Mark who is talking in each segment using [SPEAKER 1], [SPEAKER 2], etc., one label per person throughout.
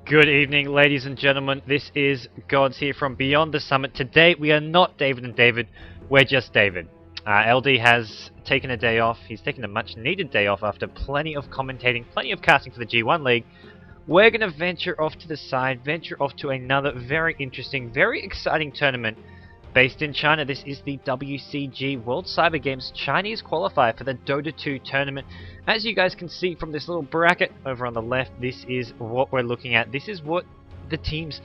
[SPEAKER 1] Good evening, ladies and gentlemen. This is Gods here from Beyond the Summit. Today, we are not David and David. We're just David. LD has taken a day off. He's taken a much-needed day off after plenty of commentating, plenty of casting for the G1 League. We're going to venture off to the side, venture off to another very interesting, very exciting tournament based in China. This is the WCG World Cyber Games Chinese qualifier for the Dota 2 tournament. As you guys can see from this little bracket over on the left, this is what we're looking at. This is what the teams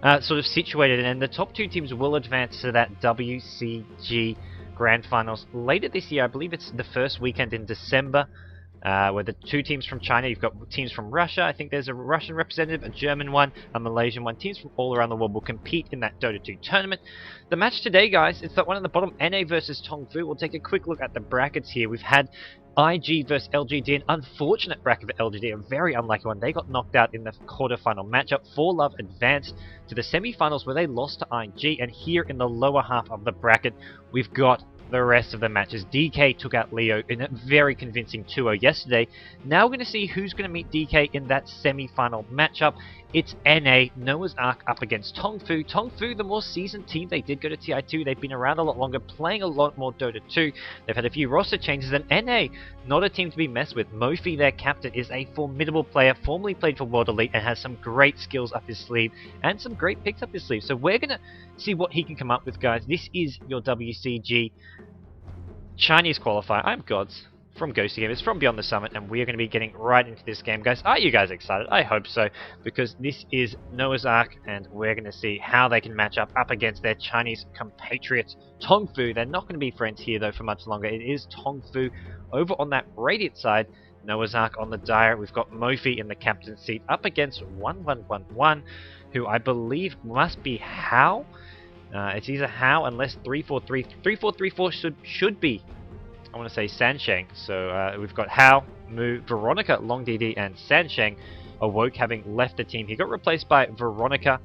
[SPEAKER 1] sort of situated in, and the top two teams will advance to that WCG Grand Finals later this year. I believe it's the first weekend in December. Where the two teams from China, you've got teams from Russia, I think there's a Russian representative, a German one, a Malaysian one. Teams from all around the world will compete in that Dota 2 tournament. The match today, guys, it's that one at the bottom, NA versus Tongfu. We'll take a quick look at the brackets here. We've had IG versus LGD, an unfortunate bracket for LGD, a very unlucky one. They got knocked out in the quarterfinal matchup. 4Love advanced to the semi-finals where they lost to IG, and here in the lower half of the bracket, we've got the rest of the matches. DK took out Leo in a very convincing 2-0 yesterday. Now we're going to see who's going to meet DK in that semi-final matchup. It's NA, Noah's Ark up against Tongfu. Tongfu, the more seasoned team, they did go to TI2. They've been around a lot longer, playing a lot more Dota 2. They've had a few roster changes, and NA, not a team to be messed with. Mofi, their captain, is a formidable player, formerly played for World Elite, and has some great skills up his sleeve, and some great picks up his sleeve. So we're going to see what he can come up with, guys. This is your WCG Chinese qualifier. I'm Gods from Ghosty Gamers, from Beyond the Summit, and we are going to be getting right into this game, guys. Are you guys excited? I hope so, because this is Noah's Ark, and we're going to see how they can match up against their Chinese compatriots, Tongfu. They're not going to be friends here, though, for much longer. It is Tongfu over on that Radiant side, Noah's Ark on the Dire. We've got Mofi in the captain's seat up against 1111, who I believe must be Hao. It's either Hao, unless 3434 should be, I want to say, Sansheng. So we've got Hao, Mu, Veronica, Long DD, and Sansheng. Awoke having left the team. He got replaced by Veronica,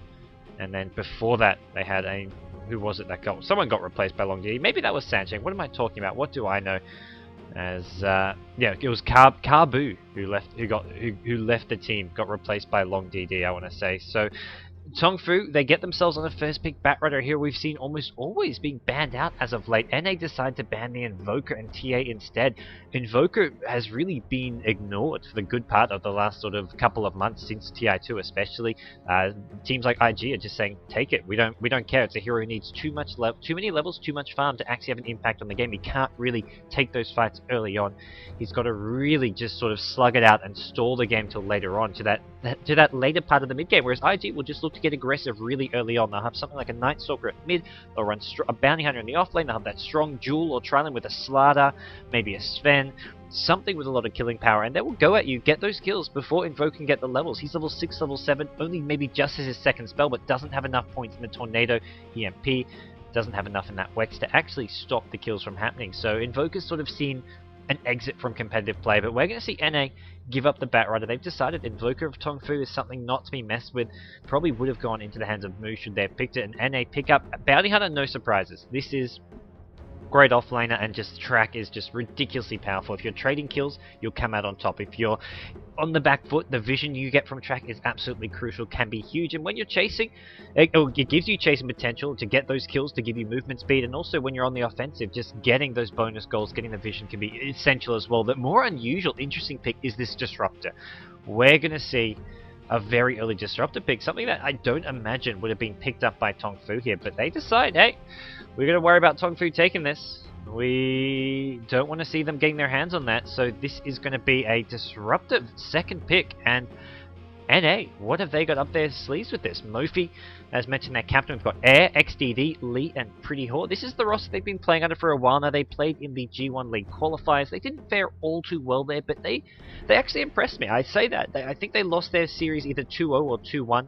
[SPEAKER 1] and then before that they had a, who was it that got, someone got replaced by Long DD. Maybe that was Sansheng. What am I talking about? What do I know? As yeah, it was Karbu who left the team, got replaced by Long DD, I want to say. So Tongfu, they get themselves on a first pick Batrider here. We've seen almost always being banned out as of late. NA decide to ban the Invoker and TA instead. Invoker has really been ignored for the good part of the last sort of couple of months, since TI2 especially. Teams like IG are just saying, take it. We don't care. It's a hero who needs too many levels, too much farm to actually have an impact on the game. He can't really take those fights early on. He's got to really just sort of slug it out and stall the game till later on, to that later part of the mid game. Whereas IG will just look to get aggressive really early on. They'll have something like a Night Stalker at mid, they'll run a Bounty Hunter in the offlane, they'll have that strong Jewel or Trilin with a Slardar, maybe a Sven, something with a lot of killing power, and they will go at you, get those kills before Invoke can get the levels. He's level 6, level 7, only maybe just as his second spell, but doesn't have enough points in the Tornado EMP, doesn't have enough in that Wex to actually stop the kills from happening. So Invoker's sort of seen an exit from competitive play, but we're going to see NA give up the Batrider. They've decided Invoker of Tongfu is something not to be messed with. Probably would have gone into the hands of Mu should they have picked it, and NA pick up Bounty Hunter, no surprises. This is great offlaner, and just track is just ridiculously powerful. If you're trading kills, you'll come out on top. If you're on the back foot, the vision you get from track is absolutely crucial, can be huge. And when you're chasing, it gives you chasing potential to get those kills, to give you movement speed, and also when you're on the offensive, just getting those bonus goals, getting the vision can be essential as well. The more unusual, interesting pick is this Disruptor. We're going to see a very early Disruptor pick, something that I don't imagine would have been picked up by Tongfu here, but they decide, hey, we're going to worry about Tongfu taking this. We don't want to see them getting their hands on that, so this is going to be a disruptive second pick. And NA, what have they got up their sleeves with this? Mofi, as mentioned, their captain. We've got Air, XDD, Lee, and Pretty Horde. This is the roster they've been playing under for a while now. They played in the G1 League qualifiers. They didn't fare all too well there, but they actually impressed me. I say that. I think they lost their series either 2-0 or 2-1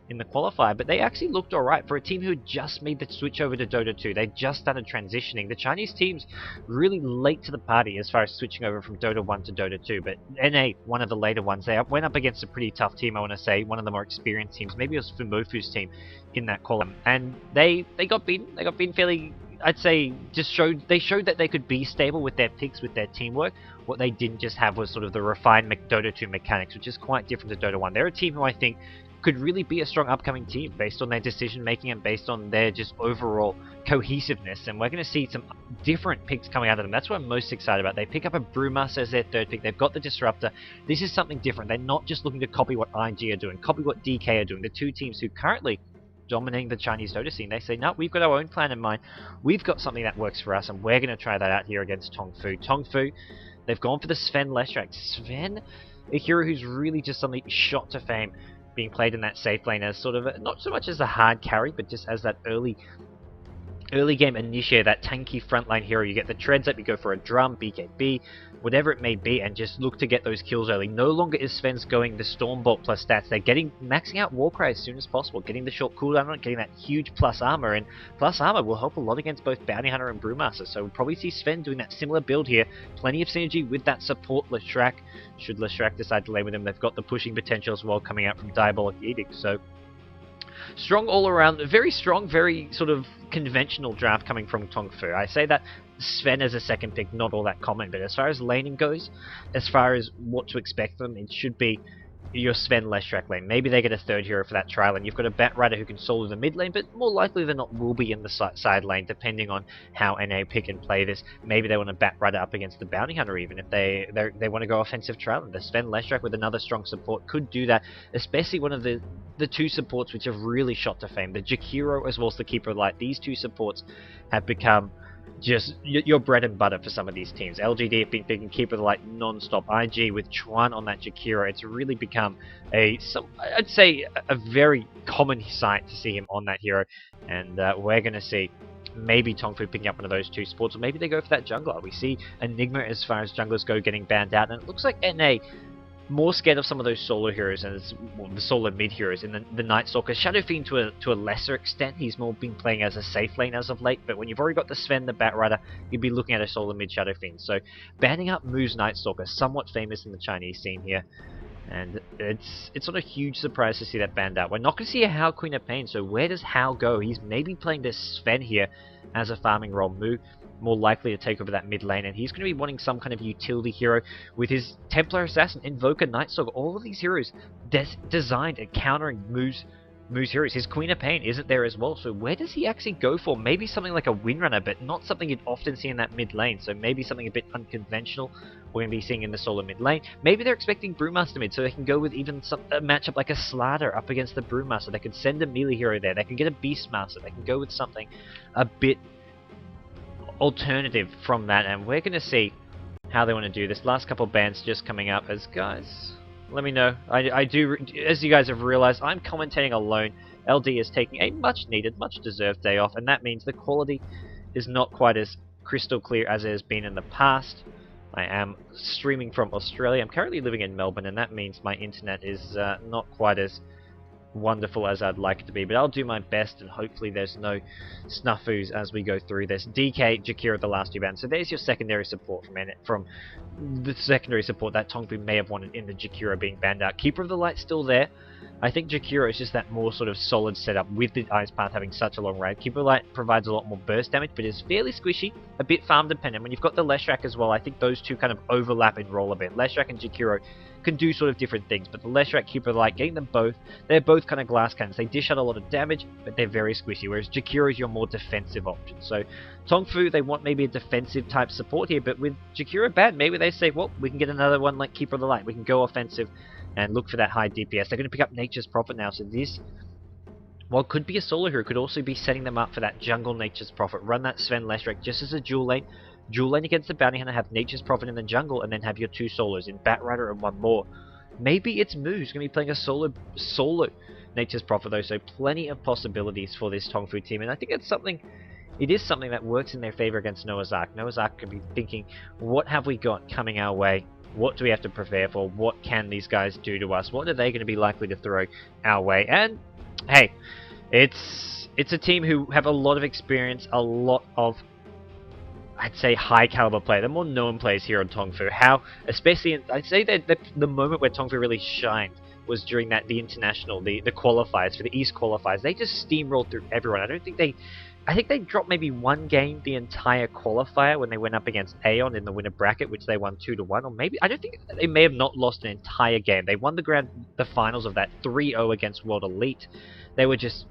[SPEAKER 1] in the qualifier, but they actually looked alright for a team who just made the switch over to Dota 2. They just started transitioning. The Chinese team's really late to the party as far as switching over from Dota 1 to Dota 2, but NA, one of the later ones, they went up against a pretty tough team, I want to say, one of the more experienced teams. Maybe it was Fumofu's team in that column, and they got beaten. They got beaten fairly I'd say just showed that they could be stable with their picks, with their teamwork. What they didn't just have was sort of the refined Dota 2 mechanics, which is quite different to Dota 1. They're a team who I think could really be a strong upcoming team based on their decision making and based on their just overall cohesiveness, and we're going to see some different picks coming out of them. That's what I'm most excited about. They pick up a Brewmaster as their third pick. They've got the Disruptor. This is something different. They're not just looking to copy what IG are doing, copy what DK are doing, the two teams who currently dominating the Chinese Dota scene. They say, no, we've got our own plan in mind. We've got something that works for us, and we're going to try that out here against Tongfu. Tongfu, they've gone for the Sven Leshrac. Sven, a hero who's really just suddenly shot to fame, being played in that safe lane as sort of not so much as a hard carry, but just as that early game initiator, that tanky frontline hero. You get the treads up, you go for a drum, BKB, whatever it may be, and just look to get those kills early. No longer is Sven's going the Stormbolt plus stats. They're maxing out Warcry as soon as possible, getting the short cooldown on it, getting that huge plus armor, and plus armor will help a lot against both Bounty Hunter and Brewmaster. So we'll probably see Sven doing that similar build here. Plenty of synergy with that support Leshrac. Should Leshrac decide to lane with him, they've got the pushing potential as well coming out from Diabolic Edict. So strong all around, very strong, very sort of conventional draft coming from Tongfu. I say that Sven as a second pick, not all that common, but as far as laning goes, as far as what to expect from them, it should be your Sven Leshrac lane. Maybe they get a third hero for that trial, and you've got a Batrider who can solo the mid lane, but more likely than not will be in the side lane, depending on how NA pick and play this. Maybe they want to Batrider up against the Bounty Hunter, even if they want to go offensive trial. And the Sven Leshrac with another strong support could do that, especially one of the two supports which have really shot to fame. The Jakiro as well as the Keeper of Light. These two supports have become just your bread and butter for some of these teams. LGD have been picking Keeper of the Light non-stop. IG with Chuan on that Jakiro, it's really become I'd say a very common sight to see him on that hero, and we're going to see maybe Tongfu picking up one of those two supports, or maybe they go for that jungler. We see Enigma as far as junglers go getting banned out, and it looks like NA more scared of some of those solo heroes and the solo mid heroes in the Night Stalker. Shadow Fiend to a lesser extent, he's more been playing as a safe lane as of late, but when you've already got the Sven, the Batrider, you'd be looking at a solo mid Shadow Fiend. So banning up Moo's Night Stalker, somewhat famous in the Chinese scene here, and it's not a huge surprise to see that banned out. We're not going to see a Hao Queen of Pain, so where does Hao go? He's maybe playing this Sven here as a farming role. Moo more likely to take over that mid lane, and he's going to be wanting some kind of utility hero with his Templar Assassin, Invoker, Night Stalker. All of these heroes designed at countering Moo's heroes. His Queen of Pain isn't there as well, so where does he actually go for? Maybe something like a Windrunner, but not something you'd often see in that mid lane, so maybe something a bit unconventional we're going to be seeing in the solo mid lane. Maybe they're expecting Brewmaster mid, so they can go with even a matchup like a Slardar up against the Brewmaster. They could send a melee hero there, they can get a Beastmaster, they can go with something a bit alternative from that, and we're going to see how they want to do this. Last couple of bans just coming up, as guys, let me know. I do, as you guys have realized, I'm commentating alone. LD is taking a much needed, much deserved day off, and that means the quality is not quite as crystal clear as it has been in the past. I am streaming from Australia. I'm currently living in Melbourne, and that means my internet is not quite as wonderful as I'd like it to be, but I'll do my best, and hopefully there's no snafus as we go through this. DK, Jakiro, the last two bans. So there's your secondary support from the secondary support that Tongfu may have wanted in the Jakiro being banned out. Keeper of the Light still there. I think Jakiro is just that more sort of solid setup with the Ice Path having such a long range. Keeper of the Light provides a lot more burst damage, but is fairly squishy, a bit farm dependent. When you've got the Leshrac as well, I think those two kind of overlap and roll a bit. Leshrac and Jakiro can do sort of different things, but the Leshrac, Keeper of the Light, getting them both, they're both kind of glass cannons. They dish out a lot of damage, but they're very squishy, whereas Jakiro is your more defensive option. So Tongfu, they want maybe a defensive type support here, but with Jakiro bad, maybe they say, well, we can get another one like Keeper of the Light. We can go offensive and look for that high DPS. They're going to pick up Nature's Prophet now, so this, while could be a solo hero, could also be setting them up for that jungle Nature's Prophet. Run that Sven Leshrac just as a dual lane. Dual lane against the Bounty Hunter, have Nature's Prophet in the jungle, and then have your two solos in Batrider and one more. Maybe it's Moo who's going to be playing a solo Nature's Prophet though, so plenty of possibilities for this Tongfu team, and I think it is something that works in their favor against Noah's Ark. Noah's Ark could be thinking, what have we got coming our way? What do we have to prepare for? What can these guys do to us? What are they going to be likely to throw our way? And hey, it's a team who have a lot of experience, a lot of, I'd say, high caliber play. The more known players here on Tongfu. How, especially, I'd say that the moment where Tongfu really shined was during the international, the qualifiers, for the East qualifiers. They just steamrolled through everyone. I don't think they I think they dropped maybe one game the entire qualifier when they went up against Aeon in the winner bracket, which they won 2-1, or maybe I don't think they may have not lost an entire game. They won the finals of that 3-0 against World Elite. They were just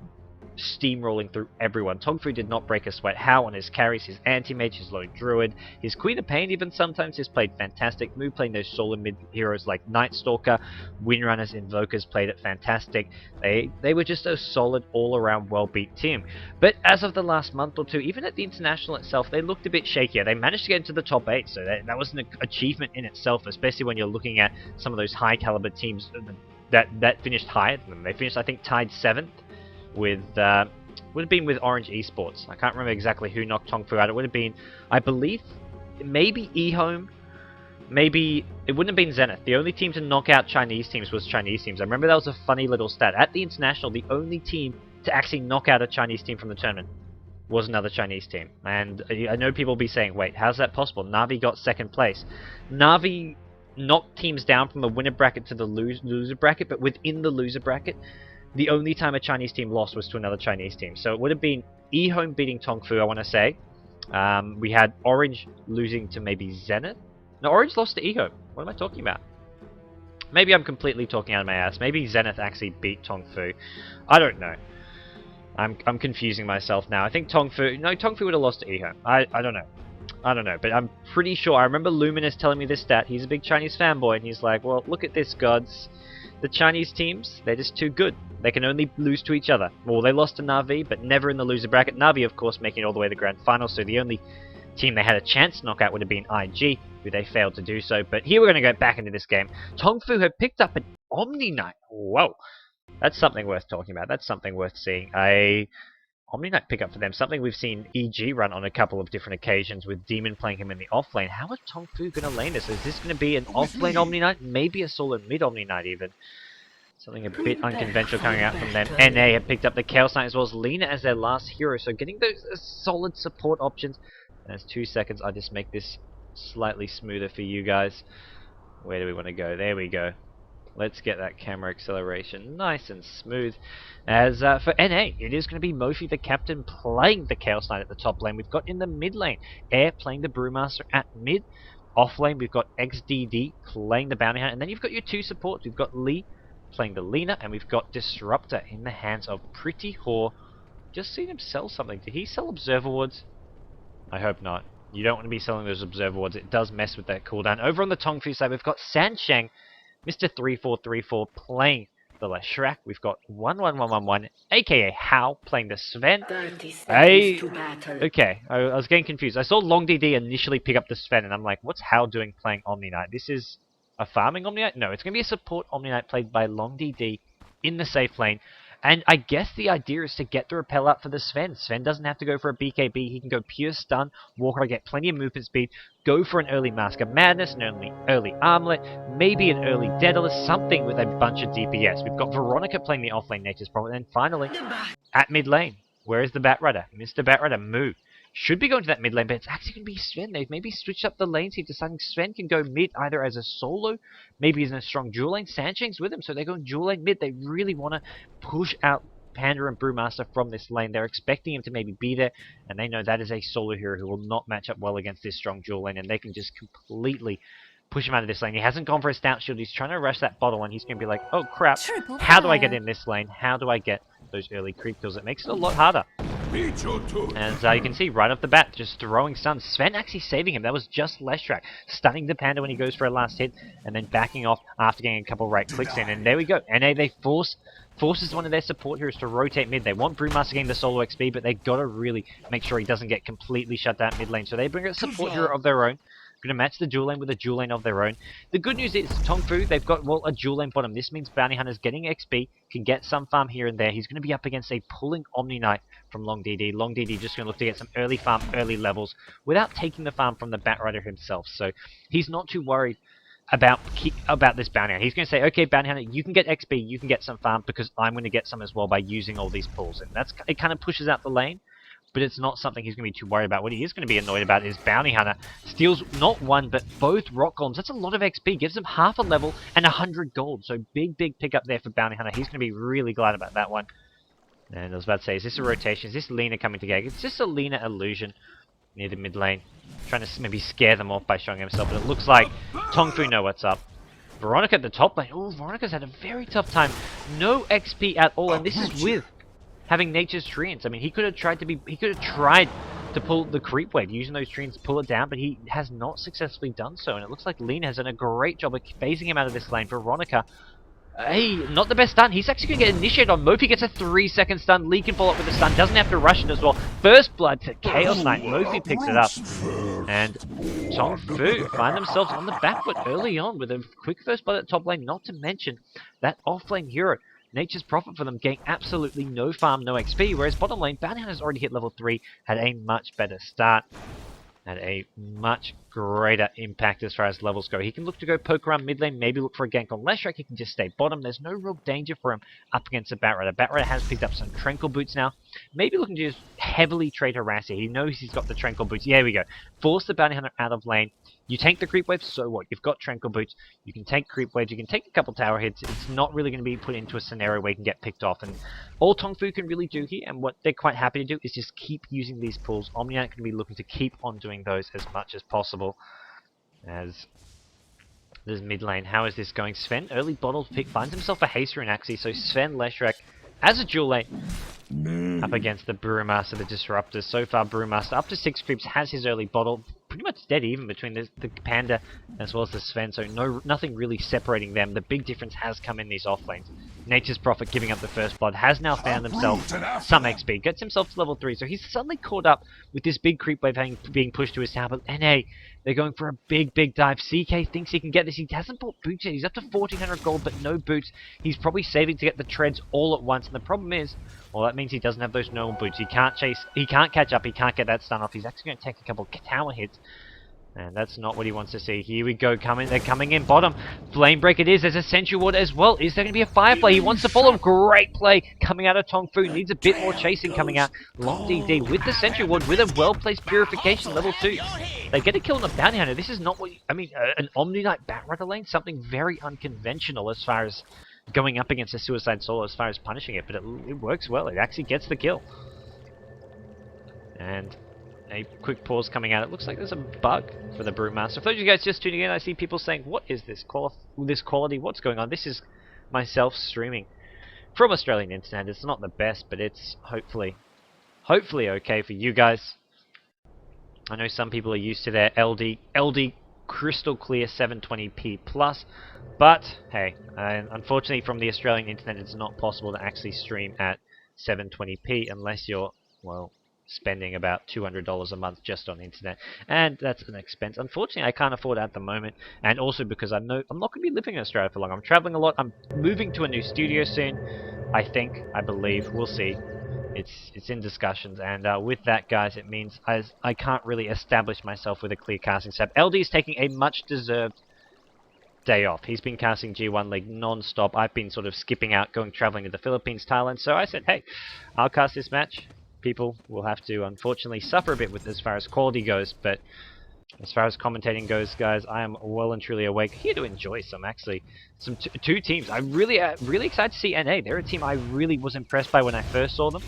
[SPEAKER 1] steamrolling through everyone. Tongfu did not break a sweat. Hao on his carries, his anti-mage, his low druid, his Queen of Pain even sometimes has played fantastic. Mu playing those solo mid heroes like Night Stalker, Windrunners, Invokers played it fantastic. They were just a solid all-around well-beat team. But as of the last month or two, even at the International itself, they looked a bit shakier. They managed to get into the top 8, so that was an achievement in itself, especially when you're looking at some of those high-caliber teams that finished higher than them. They finished, I think, tied 7th. With would have been with Orange Esports. I can't remember exactly who knocked Tongfu out. It would have been, I believe, maybe eHome, maybe it wouldn't have been Zenith. The only team to knock out Chinese teams was Chinese teams. I remember that was a funny little stat. At the International, the only team to actually knock out a Chinese team from the tournament was another Chinese team. And I know people will be saying, wait, how's that possible? Na'Vi got 2nd place. Na'Vi knocked teams down from the winner bracket to the loser bracket, but within the loser bracket, the only time a Chinese team lost was to another Chinese team. So it would have been eHome beating Tongfu, I want to say. We had Orange losing to maybe Zenith. No, Orange lost to eHome. What am I talking about? Maybe I'm completely talking out of my ass. Maybe Zenith actually beat Tongfu. I don't know. I'm confusing myself now. I think Tongfu would have lost to eHome. I don't know. I don't know, but I'm pretty sure. I remember Luminous telling me this stat. He's a big Chinese fanboy, and he's like, well, look at this, gods. The Chinese teams, they're just too good. They can only lose to each other. Well, they lost to Na'Vi, but never in the loser bracket. Na'Vi, of course, making it all the way to the grand final, so the only team they had a chance to knock out would have been IG, who they failed to do so. But here we're going to go back into this game. Tongfu have picked up an Omni Knight. Whoa. That's something worth talking about. That's something worth seeing. Omni Knight pickup for them. Something we've seen EG run on a couple of different occasions with Demon playing him in the off lane. How is Tongfu going to lane this? Is this going to be an off lane Omni Knight? Maybe a solo mid Omni Knight even. Something a bit unconventional coming out from them. NA have picked up the Chaos Knight as well as Lina as their last hero. So getting those solid support options. And as 2 seconds, I just make this slightly smoother for you guys. Where do we want to go? There we go. Let's get that camera acceleration nice and smooth. As for NA, it is going to be Mofi the captain playing the Chaos Knight at the top lane. We've got in the mid lane, Air playing the Brewmaster at mid. Off lane, we've got XDD playing the Bounty Hunter. And then you've got your 2 supports. We've got Lee playing the Lina, and we've got Disruptor in the hands of Pretty Whore. Just seen him sell something. Did he sell Observer Wards? I hope not. You don't want to be selling those Observer Wards. It does mess with that cooldown. Over on the Tongfu side, we've got Sansheng, Mr. 3434 playing the Leshrac. We've got 11111, aka Hao, playing the Sven. Okay, I was getting confused. I saw Long DD initially pick up the Sven, and I'm like, what's Hao doing playing Omni Knight? This is a farming Omni Knight? No, it's going to be a support Omni Knight played by Long DD in the safe lane. And I guess the idea is to get the repel up for the Sven. Sven doesn't have to go for a BKB. He can go pure stun, Walker, get plenty of movement speed, go for an early Mask of Madness, an early Armlet, maybe an early Daedalus, something with a bunch of DPS. We've got Veronica playing the offlane Nature's Prophet, and then finally, at mid lane, where is the Batrider? Mr. Batrider, move. Should be going to that mid lane, but it's actually going to be Sven. They've maybe switched up the lanes here, deciding Sven can go mid either as a solo, maybe as in a strong dual lane. Sansheng's with him, so they're going dual lane mid. They really want to push out Panda and Brewmaster from this lane. They're expecting him to maybe be there, and they know that is a solo hero who will not match up well against this strong dual lane, and they can just completely push him out of this lane. He hasn't gone for a stout shield. He's trying to rush that bottle, and he's going to be like, oh crap, how do I get in this lane? How do I get those early creep kills? It makes it a lot harder. And you can see right off the bat, just throwing stuns. Sven actually saving him. That was just Leshrac. Stunning the Panda when he goes for a last hit, and then backing off after getting a couple right clicks in. And there we go. NA, they forces one of their support heroes to rotate mid. They want Brewmaster getting the solo XP, but they got to really make sure he doesn't get completely shut down mid lane. So they bring a support hero of their own. Going to match the dual lane with a dual lane of their own. The good news is, Tongfu, they've got, well, a dual lane bottom. This means Bounty Hunter's getting XP, can get some farm here and there. He's going to be up against a pulling Omni Knight from Long DD. Long DD just going to look to get some early farm, early levels, without taking the farm from the Batrider himself. So he's not too worried about this Bounty Hunter. He's going to say, okay, Bounty Hunter, you can get XP, you can get some farm, because I'm going to get some as well by using all these pulls. And it kind of pushes out the lane. But it's not something he's going to be too worried about. What he is going to be annoyed about is Bounty Hunter steals not one, but both Rock Golems. That's a lot of XP. Gives him half a level and 100 gold. So big pickup there for Bounty Hunter. He's going to be really glad about that one. And I was about to say, is this a rotation? Is this Lina coming together? It's just a Lina illusion near the mid lane. Trying to maybe scare them off by showing himself, but it looks like Tongfu know what's up. Veronica at the top lane. Oh, Veronica's had a very tough time. No XP at all, and this is with having Nature's Treants. I mean, he could have tried to pull the creep wave, using those treants to pull it down, but he has not successfully done so, and it looks like Lina has done a great job of phasing him out of this lane. Veronica, hey, not the best stun. He's actually going to get initiated on. Mofi gets a 3-second stun. Lee can follow up with a stun. Doesn't have to rush it as well. First blood to Chaos Knight. Mofi picks it up. And Tongfu find themselves on the back foot early on with a quick first blood at top lane. Not to mention that off-lane hero, Nature's Prophet, for them, getting absolutely no farm, no XP. Whereas bottom lane, Bounty Hunter's already hit level 3. Had a much better start. Had a much greater impact as far as levels go. He can look to go poke around mid lane, maybe look for a gank on Leshrac. He can just stay bottom. There's no real danger for him up against a Batrider. Batrider has picked up some Tranquil Boots now. Maybe looking to just heavily trade Harassy. He knows he's got the Tranquil Boots. Yeah, here we go. Force the Bounty Hunter out of lane. You tank the creep wave, so what? You've got Tranquil Boots. You can take creep waves. You can take a couple tower hits. It's not really going to be put into a scenario where you can get picked off. And all Tongfu can really do here, and what they're quite happy to do, is just keep using these pulls. Omniarch can be looking to keep on doing those as much as possible. As this mid lane, how is this going? Sven, early bottle pick, finds himself a haste rune actually. So Sven, Leshrac, as a dual lane, up against the Brewmaster, the Disruptors. So far, Brewmaster up to 6 creeps, has his early bottle. Pretty much dead even between the Panda as well as the Sven, so nothing really separating them. The big difference has come in these off lanes. Nature's Prophet giving up the first blood has now found himself some XP, gets himself to level 3, so he's suddenly caught up with this big creep wave being pushed to his tower. But NA, they're going for a big dive. CK thinks he can get this. He hasn't bought boots yet. He's up to 1400 gold, but no boots. He's probably saving to get the treads all at once, and the problem is, well, that means he doesn't have those normal boots. He can't catch up, he can't get that stun off. He's actually going to take a couple tower hits, and that's not what he wants to see. Here we go, they're coming in bottom. Flame Break it is, there's a Sentry Ward as well. Is there going to be a Firefly? He wants to follow him. Great play coming out of Tongfu. Needs a bit more chasing coming out. Long DD with the Sentry Ward, with a well-placed Purification, level 2. They get a kill on the Bounty Hunter. This is not what, an Omni Knight Batrider lane, something very unconventional as far as going up against a Suicide Soul as far as punishing it, but it works well. It actually gets the kill. And a quick pause coming out. It looks like there's a bug for the Brewmaster. For those of you guys just tuning in, I see people saying, what is this quality? What's going on? This is myself streaming from Australian internet. It's not the best, but it's hopefully okay for you guys. I know some people are used to their LD crystal clear 720p plus, but hey, unfortunately from the Australian internet it's not possible to actually stream at 720p unless you're, well, spending about $200 a month just on internet, and that's an expense. Unfortunately, I can't afford it at the moment, and also because I'm not going to be living in Australia for long. I'm traveling a lot. I'm moving to a new studio soon. I believe, we'll see. It's in discussions, and with that, guys, it means I can't really establish myself with a clear casting setup. LD is taking a much-deserved day off. He's been casting G1 League non-stop. I've been sort of skipping out, traveling to the Philippines, Thailand, so I said, hey, I'll cast this match. People will have to, unfortunately, suffer a bit with as far as quality goes, but as far as commentating goes, guys, I am well and truly awake, here to enjoy some two teams. I'm really excited to see NA. They're a team I really was impressed by when I first saw them.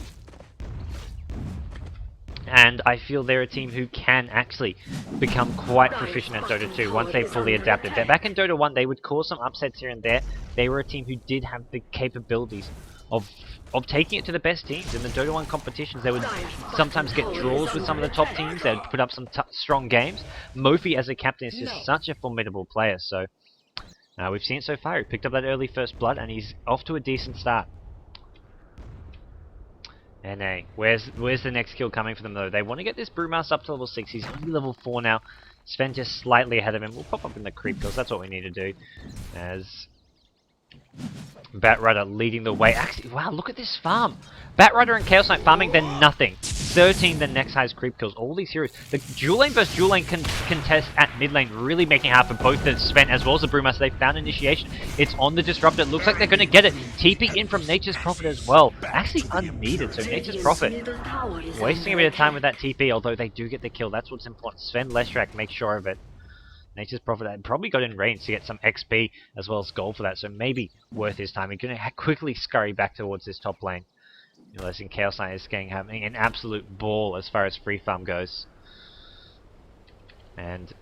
[SPEAKER 1] And I feel they're a team who can actually become quite proficient at Dota 2 once they've fully adapted. Back in Dota 1, they would cause some upsets here and there. They were a team who did have the capabilities of taking it to the best teams. In the Dota 1 competitions, they would sometimes get draws with some of the top teams. They'd put up some strong games. Mofi as a captain is just such a formidable player. So we've seen it so far. He picked up that early first blood, and he's off to a decent start. NA, where's the next kill coming for them though? They want to get this Brewmaster up to level 6. He's only level 4 now. Sven just slightly ahead of him. We'll pop up in the creep because that's what we need to do. As Batrider leading the way. Actually, wow, look at this farm. Batrider and Chaos Knight farming, then nothing. 13 the next highest creep kills. All these heroes. The dual lane versus dual lane contest at mid lane really making it hard for both the Sven as well as the Brewmaster. They found initiation. It's on the Disruptor. It looks like they're going to get it. TP in from Nature's Prophet as well. Actually unneeded, so Nature's Prophet wasting a bit of time with that TP, although they do get the kill. That's what's important. Sven Leshrac makes sure of it. Nature's Prophet probably got in range to get some XP as well as gold for that, so maybe worth his time. He's going to quickly scurry back towards this top lane. Unless in Chaos Knight is having an absolute ball as far as free farm goes. And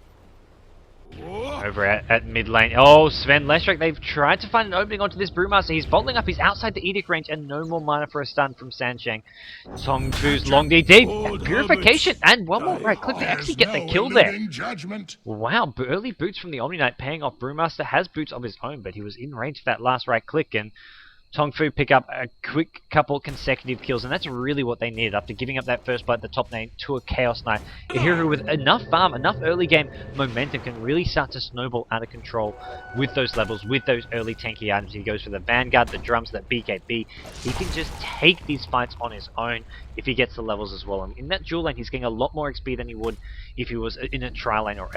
[SPEAKER 1] over at mid lane. Oh, Sven Leshrac, they've tried to find an opening onto this Brewmaster. He's bottling up, he's outside the Edict range, and no more mana for a stun from Sansheng. Tong Fu's Long DD, and Purification, and one more right click to actually get the kill there. Wow, early boots from the Omni Knight paying off. Brewmaster has boots of his own, but he was in range for that last right click, and Tong Fu pick up a quick couple consecutive kills, and that's really what they needed after giving up that first blood at the top lane to a Chaos Knight. A hero with enough farm, enough early game momentum can really start to snowball out of control with those levels, with those early tanky items. He goes for the Vanguard, the drums, that BKB. He can just take these fights on his own if he gets the levels as well. And in that dual lane, he's getting a lot more XP than he would if he was in a tri lane or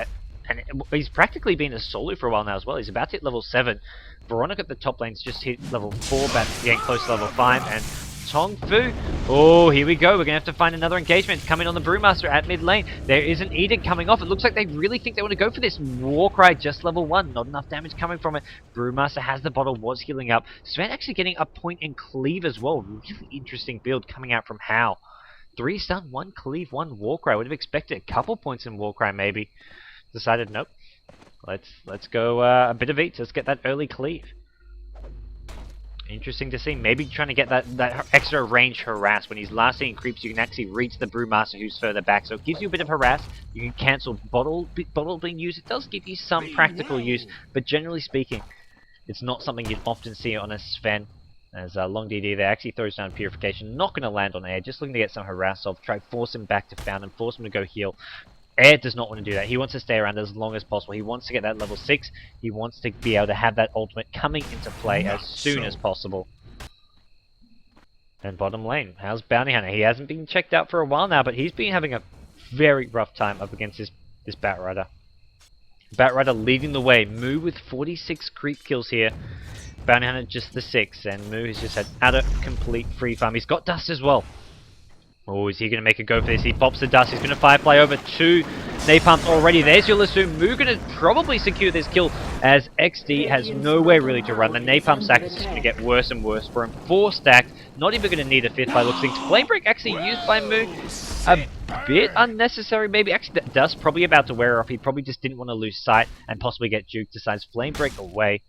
[SPEAKER 1] and he's practically been a solo for a while now as well. He's about to hit level 7. Veronica at the top lane's just hit level 4, but getting close to level 5. And Tong Fu, oh, here we go. We're going to have to find another engagement coming on the Brewmaster at mid lane. There is an Edict coming off. It looks like they really think they want to go for this. Warcry just level 1. Not enough damage coming from it. Brewmaster has the bottle, was healing up. Sven actually getting a point in cleave as well. Really interesting build coming out from Hao. 3 stun, 1 cleave, 1 Warcry. Would have expected a couple points in Warcry maybe. Decided nope. Let's go a bit of each. Let's get that early cleave. Interesting to see. Maybe trying to get that extra range harass. When he's last seeing creeps, you can actually reach the Brewmaster who's further back. So it gives you a bit of harass. You can cancel bottle being used. It does give you some practical use, but generally speaking, it's not something you'd often see on a Sven. As Long DD there actually throws down Purification. Not going to land on air. Just looking to get some harass off. Try force him back to Fountain. Force him to go heal. Air does not want to do that. He wants to stay around as long as possible. He wants to get that level 6. He wants to be able to have that ultimate coming into play as soon as possible. And bottom lane, how's Bounty Hunter? He hasn't been checked out for a while now, but he's been having a very rough time up against this Batrider. Batrider leading the way. Moo with 46 creep kills here. Bounty Hunter just the 6, and Moo has just had utter complete free farm. He's got Dust as well. Oh, is he going to make a go for this? He pops the Dust. He's going to Firefly over 2 Napalms already. There's your Lasso. Moo going to probably secure this kill as XD has nowhere really to run. The Napalm stack is just going to get worse and worse for him. 4 stacked. Not even going to need a 5th by looks things. Flame Break actually used by Moo. A bit unnecessary maybe. Actually, that Dust probably about to wear off. He probably just didn't want to lose sight and possibly get juked. Decides Flame Break away.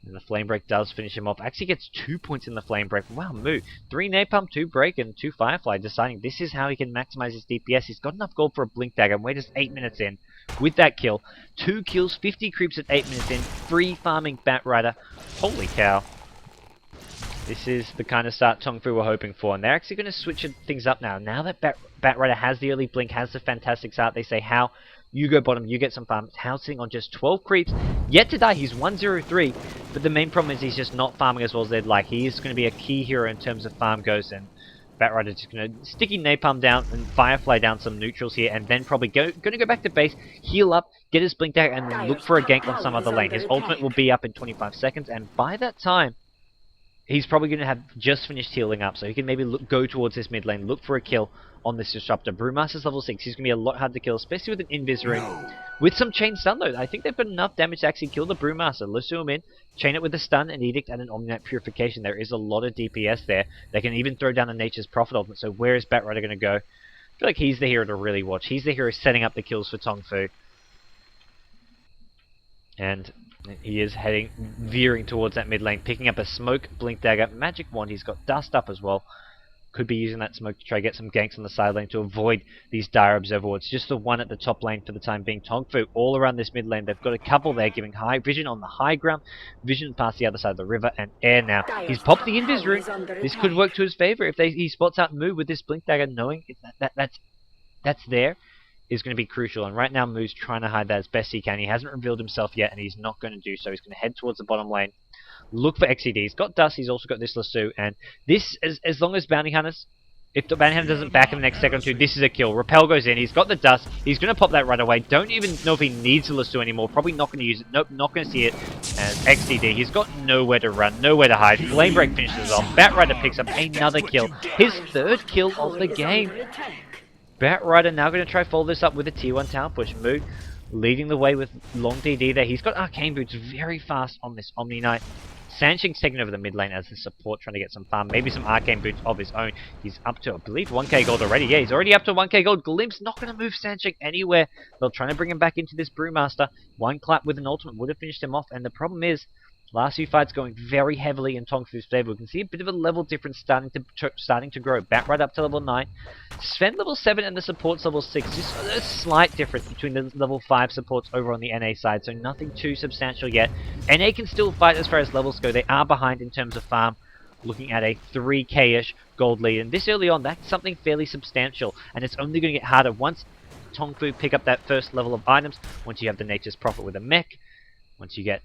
[SPEAKER 1] And the Flame Break does finish him off. Actually gets 2 points in the Flame Break. Wow, Moo. 3 Napalm, 2 Break, and 2 Firefly. Deciding this is how he can maximize his DPS. He's got enough gold for a Blink Dagger. And we're just 8 minutes in with that kill. 2 kills, 50 creeps at 8 minutes in. Free farming Batrider. Holy cow. This is the kind of start Tong Fu were hoping for. And they're actually going to switch things up now. Now that Batrider has the early Blink, has the fantastic start, they say, how? You go bottom, you get some farm. How's sitting on just 12 creeps. Yet to die, he's 103. But the main problem is he's just not farming as well as they'd like. He is going to be a key hero in terms of farm goes. And Batrider just going to sticky Napalm down and Firefly down some neutrals here. And then probably going to go back to base, heal up, get his Blink Dagger, and then look for a gank on some other lane. His ultimate will be up in 25 seconds. And by that time, he's probably going to have just finished healing up. So he can maybe go towards this mid lane, look for a kill on this Disruptor. Brewmaster's level 6. He's going to be a lot hard to kill, especially with an Invis ring. With some chain stun though, I think they've got enough damage to actually kill the Brewmaster. Let's zoom in, chain it with a stun, an Edict, and an Omni-Knight Purification. There is a lot of DPS there. They can even throw down a Nature's Prophet ultimate. So where is Batrider going to go? I feel like he's the hero to really watch. He's the hero setting up the kills for Tong Fu. And he is veering towards that mid lane, picking up a Smoke, Blink Dagger, Magic Wand. He's got Dust up as well. Could be using that smoke to try to get some ganks on the side lane to avoid these dire Observer Wards. Just the one at the top lane for the time being. Tong Fu all around this mid lane. They've got a couple there giving high vision on the high ground, vision past the other side of the river, and air now. He's popped the Invis rune. This could work to his favor if he spots out Moo with this Blink Dagger, knowing that's there is going to be crucial. And right now Moo's trying to hide that as best he can. He hasn't revealed himself yet, and he's not going to do so. He's going to head towards the bottom lane. Look for XCD. He's got Dust. He's also got this Lasso. And this, as long as Bounty Hunters, if the Bounty Hunter doesn't back him the next second or two, this is a kill. Repel goes in. He's got the Dust. He's going to pop that right away. Don't even know if he needs a Lasso anymore. Probably not going to use it. Nope, not going to see it. And XCD, he's got nowhere to run, nowhere to hide. Flame Break finishes off. Batrider picks up another kill. His 3rd kill of the game. Batrider now going to try follow this up with a tier 1 tower push. Moo leading the way with Long DD there. He's got Arcane Boots very fast on this Omni Knight. Sancheng's taking over the mid lane as the support, trying to get some farm, maybe some arcane boots of his own. He's up to, I believe, 1k gold already. Yeah, he's already up to 1k gold. Glimpse not going to move Sancheng anywhere. They're trying to bring him back into this Brewmaster. One clap with an ultimate would have finished him off, and the problem is, last few fights going very heavily in Tongfu's favor. We can see a bit of a level difference starting to grow. Bat right up to level 9. Sven level 7 and the support's level 6. Just a slight difference between the level 5 supports over on the NA side, so nothing too substantial yet. NA can still fight as far as levels go. They are behind in terms of farm, looking at a 3k-ish gold lead. And this early on, that's something fairly substantial, and it's only going to get harder once Tongfu pick up that first level of items, once you have the Nature's Prophet with a mech, once you get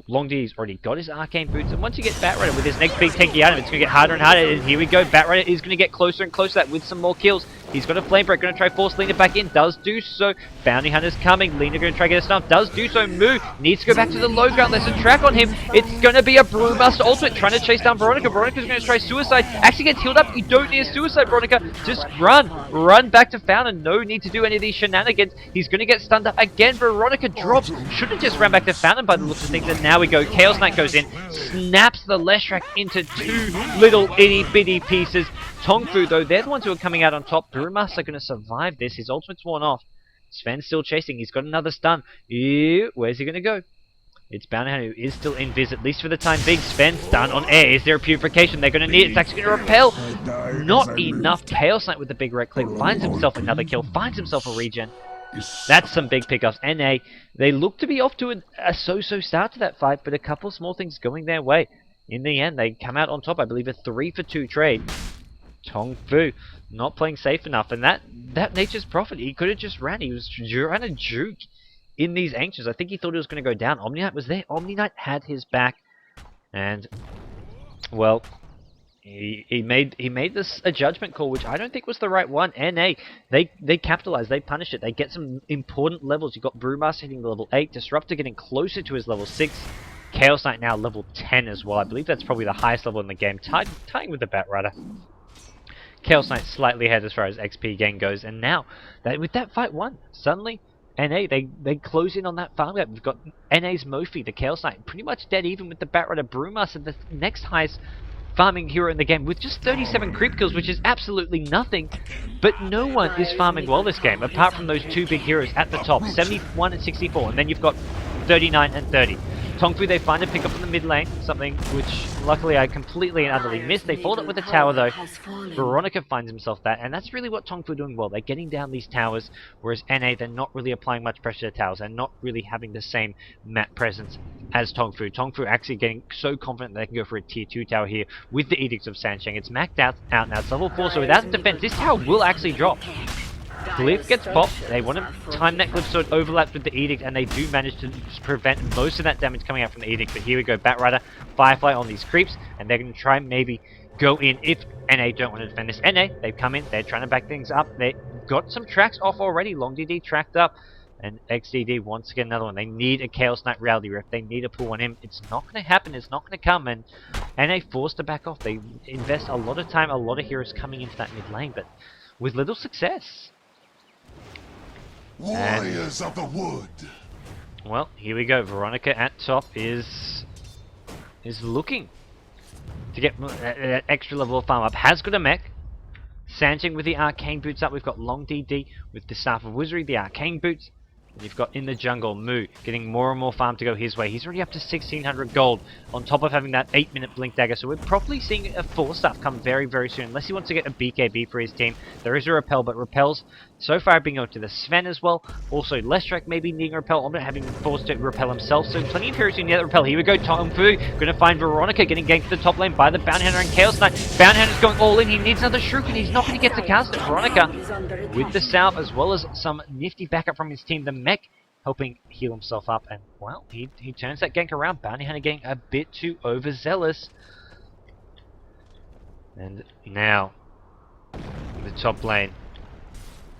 [SPEAKER 1] Long D's already got his arcane boots, and once you get Batrider with his next big tanky item, it's going to get harder and harder. And here we go, Batrider is going to get closer and closer to that with some more kills. He's got a flame break, going to try force Lina back in, does do so. Bounty Hunter's coming, Lina going to try to get a stump, does do so. Moo needs to go back to the low ground, there's a track on him. It's going to be a Brewmaster ultimate, trying to chase down Veronica. Veronica's going to try suicide, actually gets healed up. You don't need a suicide, Veronica, just run back to Fountain. No need to do any of these shenanigans. He's going to get stunned up again. Veronica drops, should have just ran back to Fountain by the looks of things, and now we go. Chaos Knight goes in, snaps the Leshrac into two little itty bitty pieces. Tongfu, though, they're the ones who are coming out on top. Brewmaster going to survive this. His ultimate's worn off. Sven's still chasing. He's got another stun. Ew, where's he going to go? It's Bounty Hunter who is still in vis, at least for the time being. Sven's done on air. Is there a purification? They're going to need it. It's actually going to repel. Not enough. Chaos Knight with the big red clip finds himself another kill. Finds himself a regen. That's some big pickups. NA, they look to be off to a so-so start to that fight, but a couple small things going their way. In the end, they come out on top. I believe a 3-for-2 trade. Tongfu not playing safe enough, and that Nature's Prophet, he could have just ran. He was trying to juke in these Ancients. I think he thought he was going to go down. Omni Knight was there. Omni Knight had his back, and well, he made this a judgment call, which I don't think was the right one. NA, they capitalize, they punish it, they get some important levels. You've got Brewmaster hitting the level 8, Disruptor getting closer to his level 6, Chaos Knight now level 10 as well. I believe that's probably the highest level in the game, tying with the Batrider. Chaos Knight slightly ahead as far as XP gain goes, and now, with that fight won, suddenly, NA, they close in on that farm gap. We've got NA's Mofi, the Chaos Knight, pretty much dead even with the Batrider. Brewmaster, the next highest farming hero in the game, with just 37 creep kills, which is absolutely nothing, but no one is farming well this game, apart from those two big heroes at the top, 71 and 64, and then you've got 39 and 30. Tongfu, they find a pick up in the mid lane, something which luckily I completely and utterly missed. They followed it with a tower though. Veronica finds himself that, and that's really what Tongfu are doing well. They're getting down these towers, whereas NA, they're not really applying much pressure to towers. They're not really having the same map presence as Tongfu. Tongfu actually getting so confident they can go for a tier 2 tower here with the Edicts of Sancheng. It's maxed out now. It's level 4, so without defense, this tower will actually drop. Glyph gets popped, they want to time that Glyph so it overlaps with the Edict, and they do manage to prevent most of that damage coming out from the Edict. But here we go, Batrider, Firefly on these creeps, and they're going to try and maybe go in if NA don't want to defend this. NA, they've come in, they're trying to back things up, they've got some tracks off already, Long DD tracked up, and XDD wants to get another one. They need a Chaos Knight Reality Rift, they need to pull on him. It's not going to happen, it's not going to come, and NA forced to back off. They invest a lot of time, a lot of heroes coming into that mid lane, but with little success.
[SPEAKER 2] Warriors of the Wood.
[SPEAKER 1] Well, here we go. Veronica at top is looking to get that extra level of farm up. Has got a mech. Sancheng with the arcane boots up. We've got Long DD with the Staff of Wizardry, the arcane boots. And you've got in the jungle Moo getting more and more farm to go his way. He's already up to 1600 gold on top of having that 8-minute blink dagger. So we're probably seeing a 4-star come very, very soon. Unless he wants to get a BKB for his team. There is a repel, but repels so far being able to the Sven as well. Also Leshrac maybe needing a repel. Omnit having forced to repel himself. So plenty of heroes who need that repel. Here we go. Tongfu going to find Veronica getting ganked to the top lane by the Bounty Hunter and Chaos Knight. Bounty Hunter's going all in. He needs another Shuriken. He's not going to get to cast it. Veronica with the salve as well as some nifty backup from his team. The mech helping heal himself up, and well, he turns that gank around. Bounty Hunter getting a bit too overzealous. And now, the top lane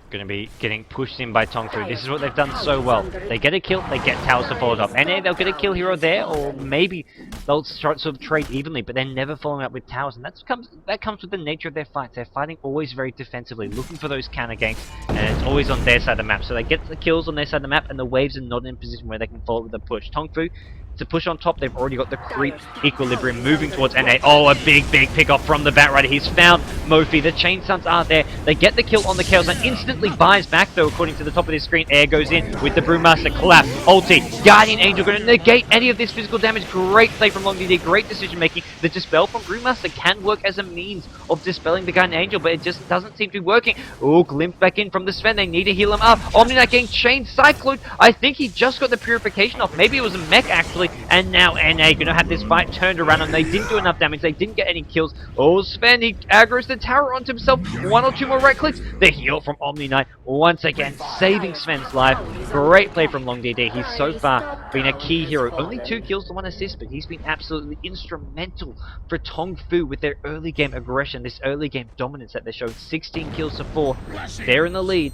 [SPEAKER 1] going to be getting pushed in by Tongfu. This is what they've done so well. They get a kill, they get towers to follow it up. NA, they'll get a kill here or there, or maybe they'll start sort of trade evenly, but they're never following up with towers, and that comes with the nature of their fights. They're fighting always very defensively, looking for those counter ganks, and it's always on their side of the map. So they get the kills on their side of the map, and the waves are not in a position where they can follow it with a push. Tongfu to push on top. They've already got the creep equilibrium moving towards NA. Oh, a big pick off from the Batrider. He's found Mofi. The Chain Suns aren't there. They get the kill on the Chaos Knight. Instantly buys back, though, according to the top of this screen. Air goes in with the Brewmaster collapse. Ulti. Guardian Angel going to negate any of this physical damage. Great play from LongDD. Great decision making. The Dispel from Brewmaster can work as a means of dispelling the Guardian Angel, but it just doesn't seem to be working. Oh, glimpse back in from the Sven. They need to heal him up. Omni Knight getting Chain Cyclone. I think he just got the purification off. Maybe it was a mech, actually. And now NA going to have this fight turned around, and they didn't do enough damage. They didn't get any kills. Oh, Sven, he aggroes the tower onto himself. One or two more right clicks. The heal from Omni Knight once again saving Sven's life. Great play from LongDD. He's so far been a key hero. Only 2 kills to 1 assist, but he's been absolutely instrumental for Tong Fu with their early game aggression, this early game dominance that they're showing. 16 kills to 4. They're in the lead,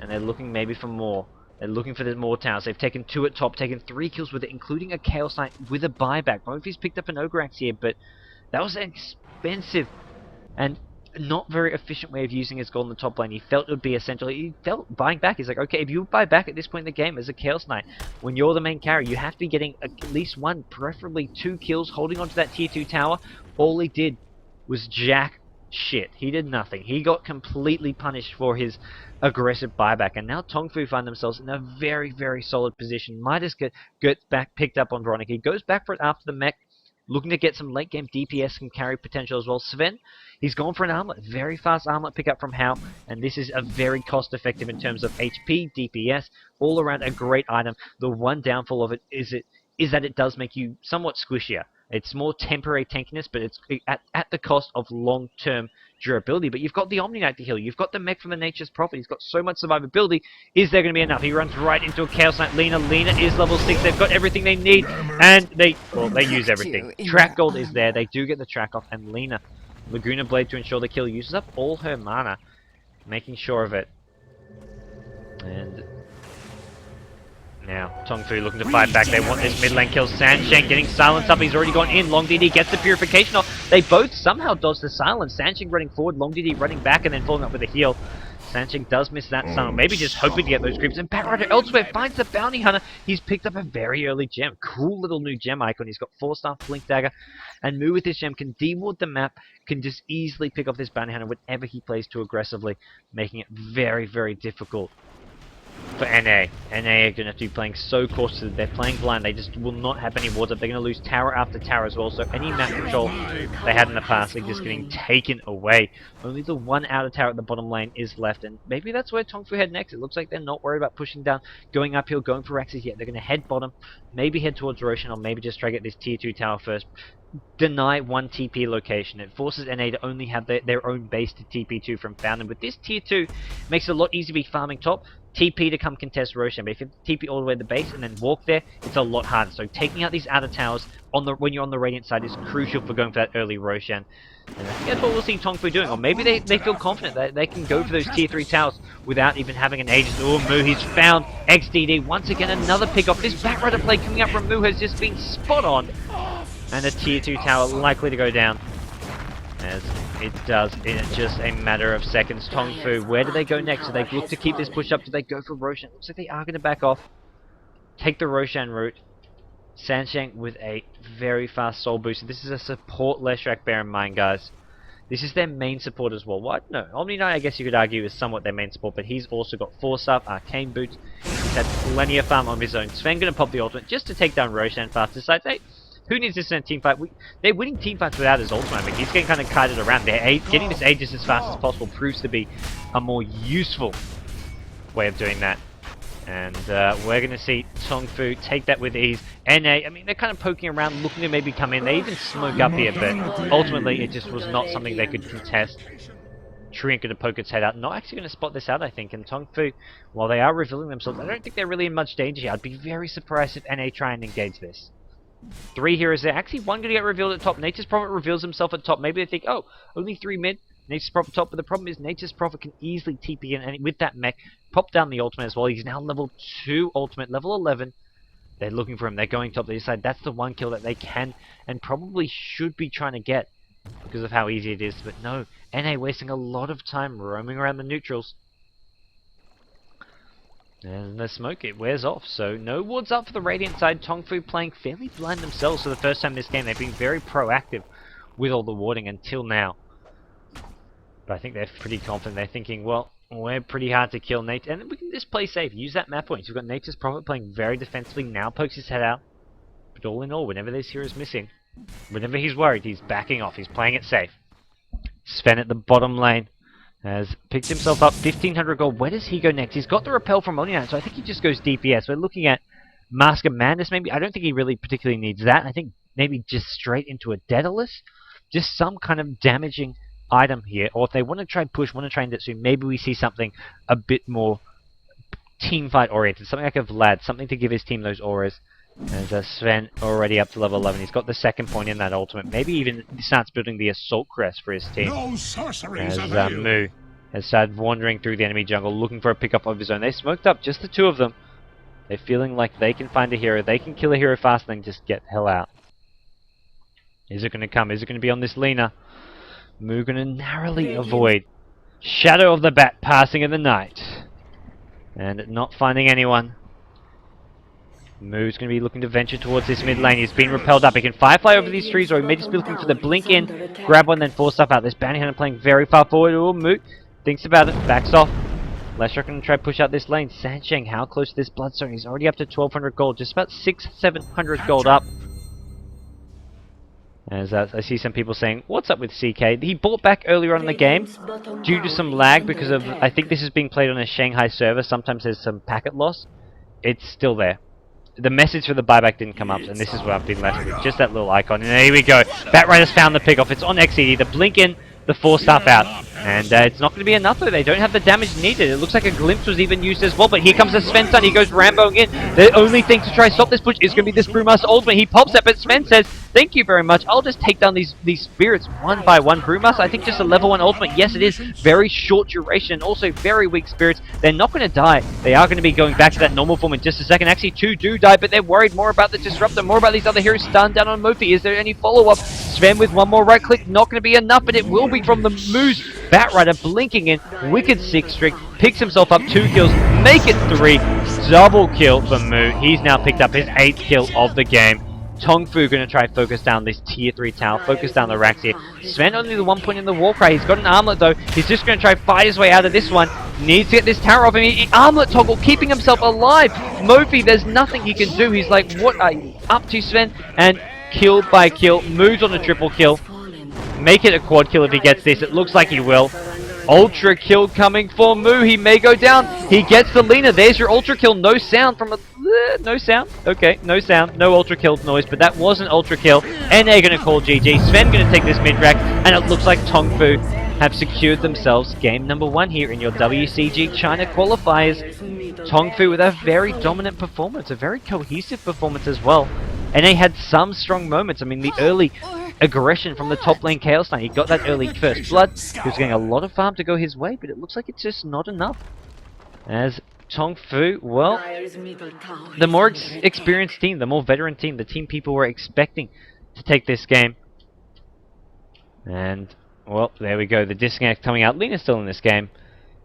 [SPEAKER 1] and they're looking maybe for more. They're looking for the more towers. They've taken 2 at top, taken 3 kills with it, including a Chaos Knight with a buyback. Mofi's picked up an Ogre Axe here, but that was expensive and not very efficient way of using his gold in the top lane. He felt it would be essential. He felt buying back. He's like, okay, if you buy back at this point in the game as a Chaos Knight, when you're the main carry, you have to be getting at least 1, preferably 2 kills, holding onto that tier 2 tower. All he did was jack shit. He did nothing. He got completely punished for his aggressive buyback, and now Tong Fu find themselves in a very solid position. Midas gets back, picked up on Veronica. He goes back for it after the mech, looking to get some late game DPS and carry potential as well. Sven, he's gone for an armlet. Very fast armlet pickup from Hao, and this is a very cost effective in terms of HP, DPS, all around a great item. The one downfall of it is that it does make you somewhat squishier. It's more temporary tankiness, but it's at the cost of long-term durability. But you've got the Omni Knight to heal. You've got the mech from the Nature's Prophet. He's got so much survivability. Is there going to be enough? He runs right into a Chaos Knight. Lina is level 6. They've got everything they need, and they use everything. Track Gold is there. They do get the track off, and Lina, Laguna Blade to ensure the kill, uses up all her mana, making sure of it. And now, Tong Fu looking to fight back. They want this mid lane kill. Sansheng getting silence up. He's already gone in. LongDD gets the purification off. They both somehow dodge the silence. Sansheng running forward, LongDD running back, and then following up with a heal. Sansheng does miss that silence. Maybe just hoping to get those creeps. And Batrider elsewhere finds the Bounty Hunter. He's picked up a very early gem. Cool little new gem icon. He's got 4-star Blink Dagger. And Mu with this gem can deward the map, can just easily pick off this Bounty Hunter whenever he plays too aggressively, making it very difficult for NA. NA are going to have to be playing so cautiously. They're playing blind. They just will not have any wards up. They're going to lose tower after tower as well. So any map control they had in the past are just getting taken away. Only the one outer tower at the bottom lane is left. And maybe that's where Tong Fu head next. It looks like they're not worried about pushing down, going uphill, going for Axes yet. They're going to head bottom, maybe head towards Roshan, or maybe just try to get this tier 2 tower first. Deny 1 TP location. It forces NA to only have their own base to TP to from Fountain. With this tier 2, makes it a lot easier to be farming top. TP to come contest Roshan, but if you TP all the way to the base and then walk there, it's a lot harder. So taking out these outer towers when you're on the Radiant side is crucial for going for that early Roshan. And I think that's what we'll see Tong Fu doing. Or maybe they feel confident that they can go for those tier 3 towers without even having an Aegis. Oh, Mu, he's found XDD. Once again, another pick off. This Batrider play coming up from Mu has just been spot on. And a tier 2 tower likely to go down, as it does in just a matter of seconds. Tong Fu, where do they go next? Do they look to keep this push up? Do they go for Roshan? Looks like they are going to back off, take the Roshan route. Sansheng with a very fast soul boost. This is a support Leshrac, bear in mind, guys. This is their main support as well. What? No, Omni Knight, I guess you could argue, is somewhat their main support, but he's also got 4-star Arcane Boots. He's had plenty of farm on his own. Sven going to pop the ultimate just to take down Roshan fast. Decides, hey, who needs this in a team fight? They're winning team fights without his ultimate. I mean, he's getting kind of kited around. Getting this Aegis as fast as possible proves to be a more useful way of doing that. And we're going to see Tong Fu take that with ease. NA, I mean, they're kind of poking around, looking to maybe come in. They even smoke up here, but ultimately it just was not something they could contest. Treant going to poke its head out. Not actually going to spot this out, I think. And Tong Fu, while they are revealing themselves, I don't think they're really in much danger here. I'd be very surprised if NA try and engage this. 3 heroes there. Actually, one going to get revealed at top. Nature's Prophet reveals himself at top. Maybe they think, oh, only 3 mid. Nature's Prophet top, but the problem is Nature's Prophet can easily TP in, and with that mech, pop down the ultimate as well. He's now level 2 ultimate, level 11. They're looking for him. They're going top. They decide that's the one kill that they can and probably should be trying to get because of how easy it is. But no, NA wasting a lot of time roaming around the neutrals. And the smoke, it wears off, so no wards up for the Radiant side. Tongfu playing fairly blind themselves for the first time this game. They've been very proactive with all the warding until now. But I think they're pretty confident. They're thinking, well, we're pretty hard to kill Nate, and we can just play safe, use that map point. So we've got Nature's Prophet playing very defensively, now pokes his head out. But all in all, whenever this hero's missing, whenever he's worried, he's backing off, he's playing it safe. Sven at the bottom lane has picked himself up 1500 gold. Where does he go next? He's got the repel from Onyan, so I think he just goes DPS. We're looking at Mask of Madness maybe. I don't think he really particularly needs that. I think maybe just straight into a Daedalus. Just some kind of damaging item here. Or if they want to try and push, want to try and Detsu, maybe we see something a bit more team fight oriented. Something like a Vlad. Something to give his team those auras. There's Sven already up to level 11. He's got the second point in that ultimate. Maybe even starts building the Assault Crest for his team.
[SPEAKER 2] No sorceries
[SPEAKER 1] As Mu has started wandering through the enemy jungle, looking for a pickup of his own. They smoked up, just the two of them. They're feeling like they can find a hero. They can kill a hero fast and then just get the hell out. Is it going to come? Is it going to be on this Lina? Mu going to narrowly avoid. Shadow of the Bat passing in the night. And not finding anyone. Mu's going to be looking to venture towards this mid lane. He's been repelled up. He can firefly over these trees, or he may just be looking for the blink in, grab one, then force stuff out. This bounty hunter playing very far forward. Oh, Mu thinks about it, backs off. Leshrac going to try to push out this lane. Sansheng, how close to this Bloodstone? He's already up to 1200 gold, just about 600-700 gold up. As I see some people saying, what's up with CK? He bought back earlier on in the game due to some lag because of, I think this is being played on a Shanghai server. Sometimes there's some packet loss. It's still there. The message for the buyback didn't come up, and this is where I've been left with. Just that little icon. And here we go. Batrider's found the pick off. It's on XCD. The blink in, the force stuff out. And it's not going to be enough though. They don't have the damage needed. It looks like a glimpse was even used as well. But here comes the Sven Sun. He goes Ramboing in. The only thing to try and stop this push is going to be this Brewmaster ultimate. He pops it, but Sven says, thank you very much. I'll just take down these spirits one by one. Brewmaster, I think just a level 1 ultimate. Yes, it is. Very short duration and also very weak spirits. They're not going to die. They are going to be going back to that normal form in just a second. Actually, 2 do die, but they're worried more about the Disruptor, more about these other heroes stunned down on Mofi. Is there any follow-up? Sven with one more right click. Not going to be enough, but it will be from the Mu's. Batrider blinking in. Wicked 6 streak. Picks himself up 2 kills. Make it 3. Double kill for Mu. He's now picked up his 8th kill of the game. Tongfu going to try and focus down this tier 3 tower, focus down the racks here. Sven only the 1 point in the Warcry. He's got an armlet though. He's just going to try and fight his way out of this one. Needs to get this tower off him. Armlet toggle, keeping himself alive. Mofi, there's nothing he can do. He's like, what are you up to, Sven? And kill by kill, moves on a triple kill. Make it a quad kill if he gets this. It looks like he will. Ultra kill coming for Mu. He may go down. He gets the Lina. There's your ultra kill. No sound from a... no sound? Okay, no sound. No ultra kill noise, but that was an ultra kill. NA going to call GG. Sven going to take this mid-rack, and it looks like Tongfu have secured themselves game number 1 here in your WCG China qualifiers. Tongfu with a very dominant performance, a very cohesive performance as well. NA had some strong moments. I mean, the early aggression from the top lane Chaos Knight. He got that early first blood. He was getting a lot of farm to go his way, but it looks like it's just not enough. As Tongfu, well, the more experienced team, the more veteran team, the team people were expecting to take this game. And, well, there we go. The disconnect coming out. Lina's still in this game,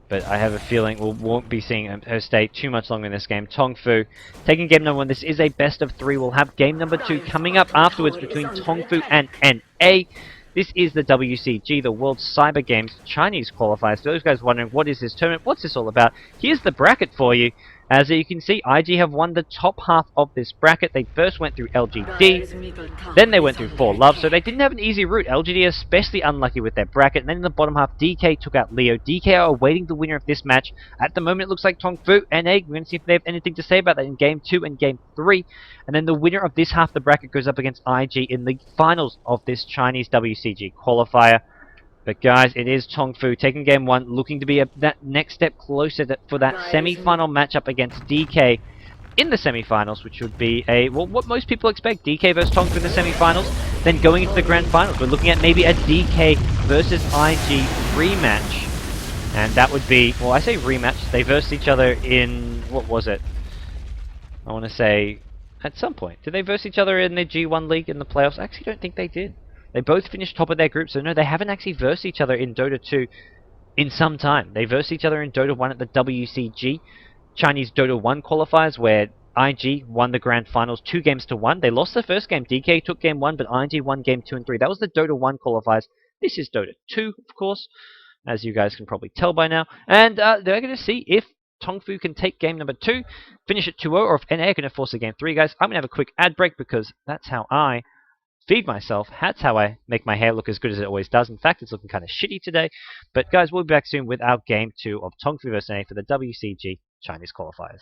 [SPEAKER 1] but I have a feeling we won't be seeing her stay too much longer in this game. Tongfu taking game number 1. This is a best of 3. We'll have game number 2 coming up afterwards between Tongfu and NA. This is the WCG, the World Cyber Games Chinese qualifiers. For those guys wondering, what is this tournament? What's this all about? Here's the bracket for you. As you can see, IG have won the top half of this bracket. They first went through LGD, then they went through 4Love, so they didn't have an easy route. LGD especially unlucky with their bracket, and then in the bottom half, DK took out Leo. DK are awaiting the winner of this match. At the moment, it looks like Tongfu and Egg. We're going to see if they have anything to say about that in Game 2 and Game 3. And then the winner of this half of the bracket goes up against IG in the finals of this Chinese WCG qualifier. But guys, it is Tongfu taking game 1, looking to be that next step closer for that semi-final matchup against DK in the semi-finals, which would be well, what most people expect, DK versus Tongfu in the semi-finals, then going into the grand finals. We're looking at maybe a DK versus IG rematch. And that would be, well, I say rematch, they versed each other in, what was it? I want to say, at some point. Did they verse each other in the G1 League in the playoffs? I actually don't think they did. They both finished top of their group, so no, they haven't actually versed each other in Dota 2 in some time. They versed each other in Dota 1 at the WCG Chinese Dota 1 qualifiers where IG won the grand finals 2-1. They lost the first game. DK took game 1, but IG won game 2 and 3. That was the Dota 1 qualifiers. This is Dota 2, of course, as you guys can probably tell by now. And they're going to see if Tongfu can take game number 2, finish it 2-0, or if NA are going to force a game 3, guys. I'm going to have a quick ad break because that's how I feed myself. That's how I make my hair look as good as it always does. In fact, it's looking kind of shitty today. But guys, we'll be back soon with our game 2 of Tongfu vs NA for the WCG Chinese qualifiers.